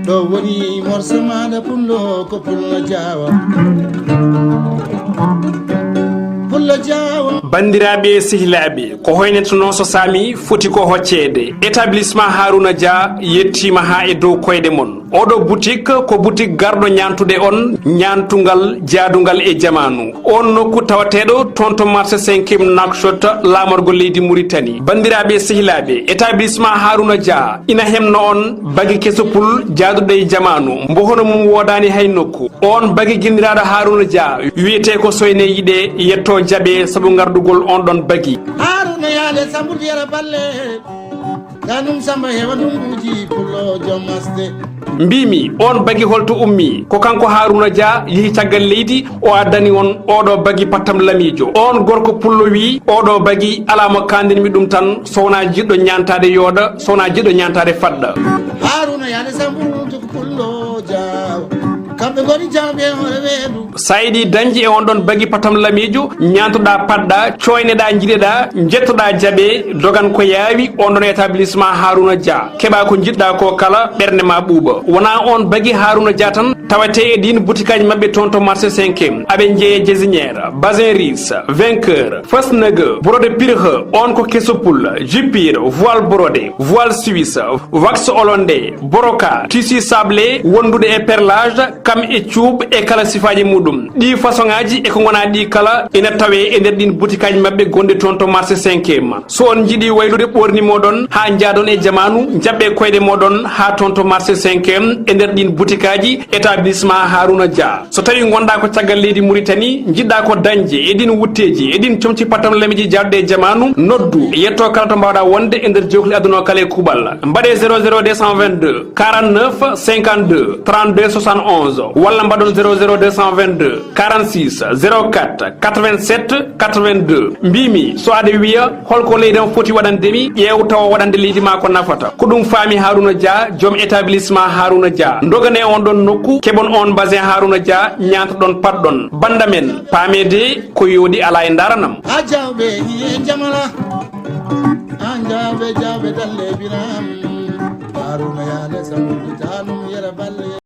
ɗo woni morso maɗa pullo ko pullo jawa bandiraɓe sehilaɓe ko hoyneto noon so sami foti ko hoccede établissement Harouna Dia yettima ha e dow koyɗe mon oɗo boutique ko boutique garɗo ñantude on ñantugal jaadugal e jamanu on nokku tawateɗo toon to marché 5e Nouakchott lamorgo leydi Mauritanie bandiraɓe sehilaɓe établissement Harouna Dia ina hemno on bagi kesopul jaaduɗo e jamanu mbo hono mum wodani hay nokku on bagi guinniraɗo Harouna Dia wiyete ko soyne yiɗe yetto jaɓe saabu gardugol on ɗon bagi Harouna yaale sambudi yara balle ganum samba hewa dunguji pullo jomaste mbimi on bagi holto ummi ko kanko Harouna Dia yehi caggal leydi o addani on oɗo bagi pattam lamijo on gorko pullo wi oɗo bagi alamo kandinmi ɗum tan sowna jiɗɗo ñantade yooɗa sowna jiɗɗo ñantade fadɗa Harouna yaale sambudi pullo jawa kamɓe goni jawɓe hoore weedu sa yiɗi dañji e on ɗon bagi patam lamijo ñantoɗa padɗa coyneɗa jiɗeɗa jettoɗa jaaɓe dogan ko yaawi on ɗon établissement Harouna Dia keeɓa ko jiɗɗa ko kala ɓerde ma ɓuuɓa wona on bagi Harouna Dia tan tawate e din boutique aji mabɓe toon to marché 5e aɓe jeeye jésiniére basin riche vainqueur fasnege brodé pirhe on ko kesopul jupir voile brodé voile suisse wax hollandais broca tissu sablé wondude e perlage kam e cuub e kala sifaji muɗum ɗi façon ngaji e ko gona ɗi kala ina tawe e nder ɗin boutique aji mabɓe gonɗe toon to marché 5e so on jiiɗi waylude ɓorni moɗon ha jaadon e jamanu jaɓɓe koyɗe moɗon ha toon to marché 5e e nder ɗin boutique aji établissement Harouna Dia so tawi gonɗa ko caggal leydi Mauritanie jiɗɗa ko dañde e ɗin wutteji e ɗin comci patam lamiji jaaduɗe e jamanu noddu yetto kala to mbawɗa wonde e nder jokli aduna kala e kuuɓal mbaɗe 00222 49 52 32 71 walla mbaɗon 00222 46 04 87 82 mbimi so aɗa wiya holko leydi o foti waɗandemi ƴeew tawa waɗande leydi ma ko nafata ko ɗum faami Harouna Dia joom établissement Harouna Dia dogane on ɗon nokku keɓon on basin Harouna Dia ñantoɗon patɗon banda men paamede ko yooɗi ala e daranam ha jawɓe e jamala ha jawɓe dalle biram Harouna yaale sambudi tanum yara balle